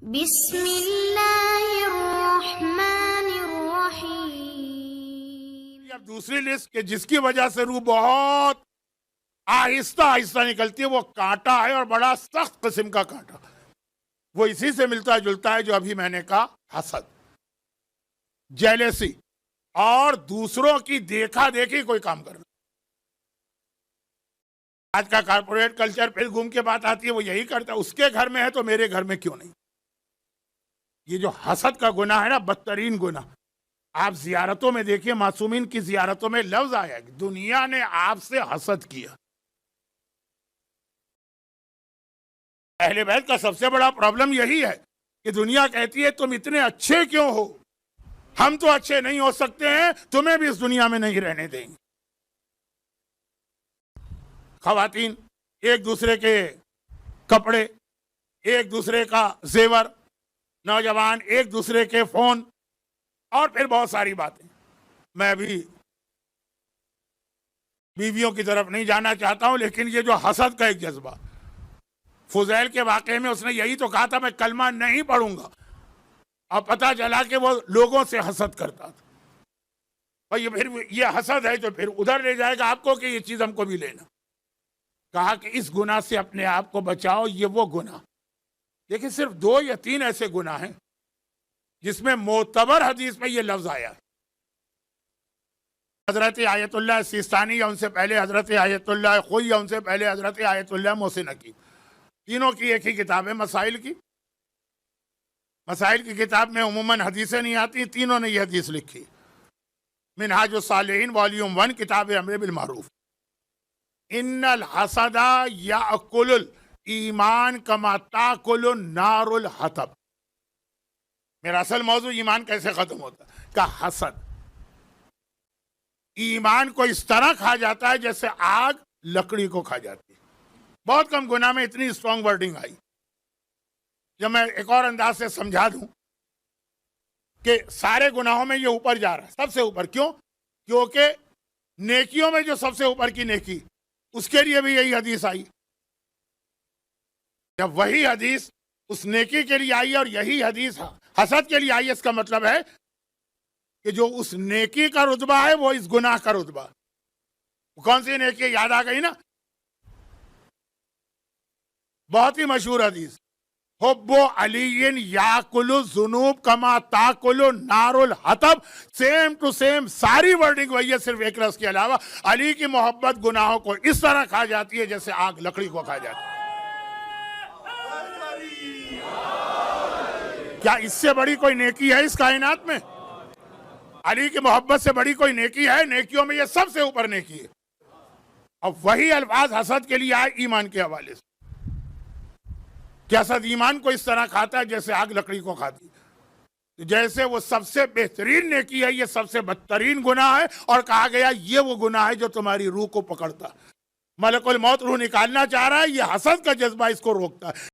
بسم اللہ الرحمن الرحیم۔ اب دوسری لسٹ کہ جس کی وجہ سے روح بہت آہستہ آہستہ نکلتی ہے، وہ کانٹا ہے اور بڑا سخت قسم کا کانٹا، وہ اسی سے ملتا جلتا ہے جو ابھی میں نے کہا، حسد، جیلیسی اور دوسروں کی دیکھا دیکھی کوئی کام کرنا۔ آج کا کارپوریٹ کلچر پھر گھوم کے بات آتی ہے، وہ یہی کرتا ہے، اس کے گھر میں ہے تو میرے گھر میں کیوں نہیں۔ یہ جو حسد کا گناہ ہے نا، بدترین گناہ۔ آپ زیارتوں میں دیکھیے، معصومین کی زیارتوں میں لفظ آیا کہ دنیا نے آپ سے حسد کیا۔ اہل بیت کا سب سے بڑا پرابلم یہی ہے کہ دنیا کہتی ہے تم اتنے اچھے کیوں ہو، ہم تو اچھے نہیں ہو سکتے ہیں، تمہیں بھی اس دنیا میں نہیں رہنے دیں گے۔ خواتین ایک دوسرے کے کپڑے، ایک دوسرے کا زیور، نوجوان ایک دوسرے کے فون، اور پھر بہت ساری باتیں۔ میں ابھی بیویوں کی طرف نہیں جانا چاہتا ہوں، لیکن یہ جو حسد کا ایک جذبہ، فضیل کے واقعے میں اس نے یہی تو کہا تھا میں کلمہ نہیں پڑھوں گا، اور پتہ چلا کہ وہ لوگوں سے حسد کرتا تھا۔ اور یہ حسد ہے جو پھر ادھر لے جائے گا آپ کو کہ یہ چیز ہم کو بھی لینا۔ کہا کہ اس گناہ سے اپنے آپ کو بچاؤ، یہ وہ گناہ۔ دیکھیں صرف 2 یا 3 ایسے گناہ ہیں جس میں معتبر حدیث میں یہ لفظ آیا ہے۔ حضرت آیت اللہ سیستانی یا ان سے پہلے حضرت آیت اللہ خوئی یا ان سے پہلے حضرت آیت اللہ محسن نقی، تینوں کی ایک ہی کتاب ہے، مسائل کی۔ مسائل کی کتاب میں عموماً حدیثیں نہیں آتی، تینوں نے یہ حدیث لکھی۔ منہاج الصالحین والیوم 1، کتاب امر بالمعروف۔ ان الحسد یاکل الایمان کما تاکل النار الحطب۔ میرا اصل موضوع ایمان کیسے ختم ہوتا ہے، کہ حسد ایمان کو اس طرح کھا جاتا ہے جیسے آگ لکڑی کو کھا جاتی ہے۔ بہت کم گناہ میں اتنی اسٹرانگ ورڈنگ آئی۔ جب میں ایک اور انداز سے سمجھا دوں کہ سارے گناہوں میں یہ اوپر جا رہا ہے، سب سے اوپر۔ کیوں؟ کیونکہ نیکیوں میں جو سب سے اوپر کی نیکی، اس کے لیے بھی یہی حدیث آئی۔ جب وہی حدیث اس نیکی کے لیے آئی اور یہی حدیث حسد کے لیے آئی، اس کا مطلب ہے کہ جو اس نیکی کا رتبہ ہے وہ اس گناہ کا رتبہ۔ کون سی نیکی یاد آ گئی نا؟ بہت ہی مشہور حدیث، حب علی یاکل الذنوب کما تاکل النار الحطب۔ سیم ٹو سیم ساری ورڈنگ وہی ہے، صرف ایک لفظ کے علاوہ۔ علی کی محبت گناہوں کو اس طرح کھا جاتی ہے جیسے آگ لکڑی کو کھا جاتی ہے۔ کیا اس سے بڑی کوئی نیکی ہے اس کائنات میں؟ علی کی محبت سے بڑی کوئی نیکی ہے؟ نیکیوں میں یہ سب سے اوپر نیکی ہے۔ اب وہی الفاظ حسد کے لیے آئے ایمان کے حوالے سے، کہ حسد ایمان کو اس طرح کھاتا ہے جیسے آگ لکڑی کو کھاتی ہے۔ جیسے وہ سب سے بہترین نیکی ہے، یہ سب سے بدترین گناہ ہے، اور کہا گیا یہ وہ گناہ ہے جو تمہاری روح کو پکڑتا ہے۔ ملک الموت روح نکالنا چاہ رہا ہے، یہ حسد کا جذبہ اس کو روکتا ہے۔